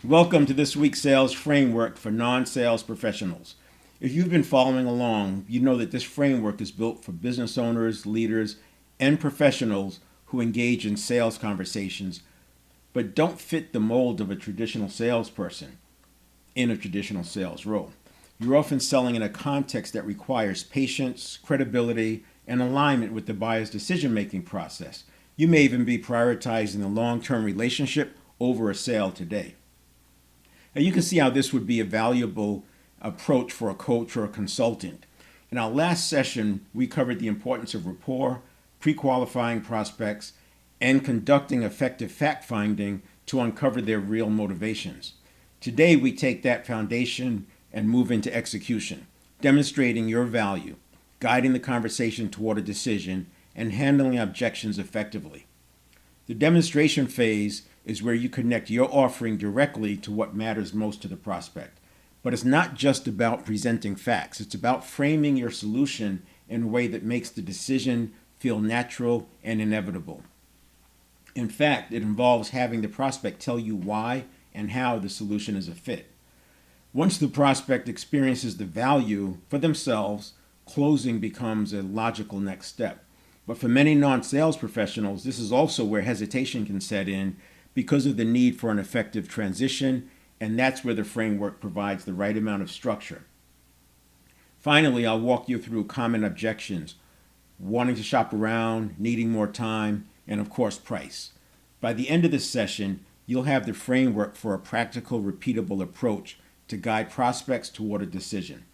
Welcome to this week's sales framework for non-sales professionals. If you've been following along, you know that this framework is built for business owners, leaders, and professionals who engage in sales conversations but don't fit the mold of a traditional salesperson in a traditional sales role. You're often selling in a context that requires patience, credibility, and alignment with the buyer's decision-making process. You may even be prioritizing the long-term relationship over a sale today. Now you can see how this would be a valuable approach for a coach or a consultant. In our last session, we covered the importance of rapport, pre-qualifying prospects, and conducting effective fact-finding to uncover their real motivations. Today, we take that foundation and move into execution, demonstrating your value, guiding the conversation toward a decision, and handling objections effectively. The demonstration phase is where you connect your offering directly to what matters most to the prospect. But it's not just about presenting facts, it's about framing your solution in a way that makes the decision feel natural and inevitable. In fact, it involves having the prospect tell you why and how the solution is a fit. Once the prospect experiences the value for themselves, closing becomes a logical next step. But for many non-sales professionals, this is also where hesitation can set in because of the need for an effective transition, and that's where the framework provides the right amount of structure. Finally, I'll walk you through common objections: wanting to shop around, needing more time, and of course, price. By the end of this session, you'll have the framework for a practical, repeatable approach to guide prospects toward a decision,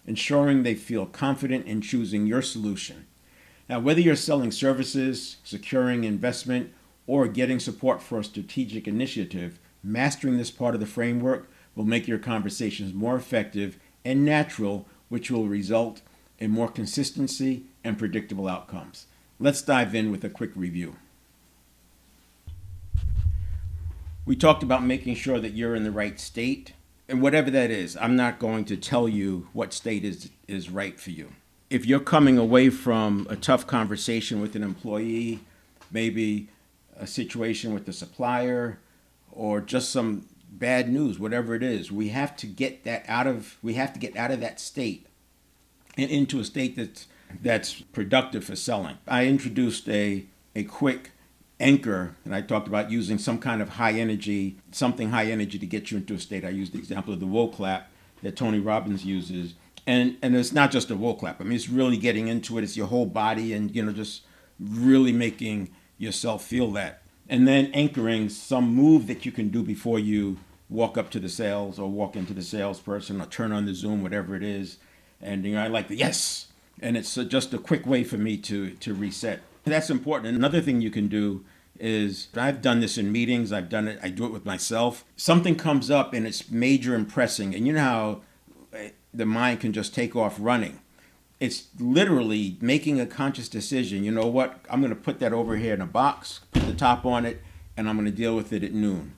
ensuring they feel confident in choosing your solution. Now, whether you're selling services, securing investment, or getting support for a strategic initiative, mastering this part of the framework will make your conversations more effective and natural, which will result in more consistency and predictable outcomes. Let's dive in with a quick review. We talked about making sure that you're in the right state, and whatever that is, I'm not going to tell you what state is right for you. If you're coming away from a tough conversation with an employee, maybe a situation with the supplier, or just some bad news, whatever it is, we have to get out of that state and into a state that's productive for selling. I introduced a quick anchor, and I talked about using some kind of something high energy to get you into a state. I used the example of the wool clap that Tony Robbins uses. And it's not just a wool clap. I mean, it's really getting into it. It's your whole body and, just really making yourself feel that. And then anchoring some move that you can do before you walk up to the sales or walk into the salesperson or turn on the Zoom, whatever it is. And, I like the yes. And it's just a quick way for me to reset. That's important. Another thing you can do is, I've done this in meetings. I do it with myself. Something comes up and it's major and pressing. And you know how the mind can just take off running. It's literally making a conscious decision. You know what? I'm going to put that over here in a box, put the top on it, and I'm going to deal with it at noon.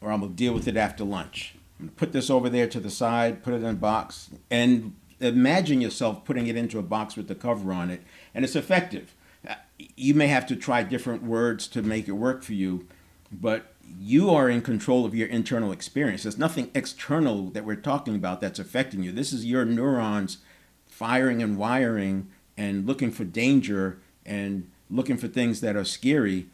Or I'm going to deal with it after lunch. I'm going to put this over there to the side, put it in a box, and imagine yourself putting it into a box with the cover on it, and it's effective. You may have to try different words to make it work for you, but you are in control of your internal experience. There's nothing external that we're talking about that's affecting you. This is your neurons firing and wiring and looking for danger and looking for things that are scary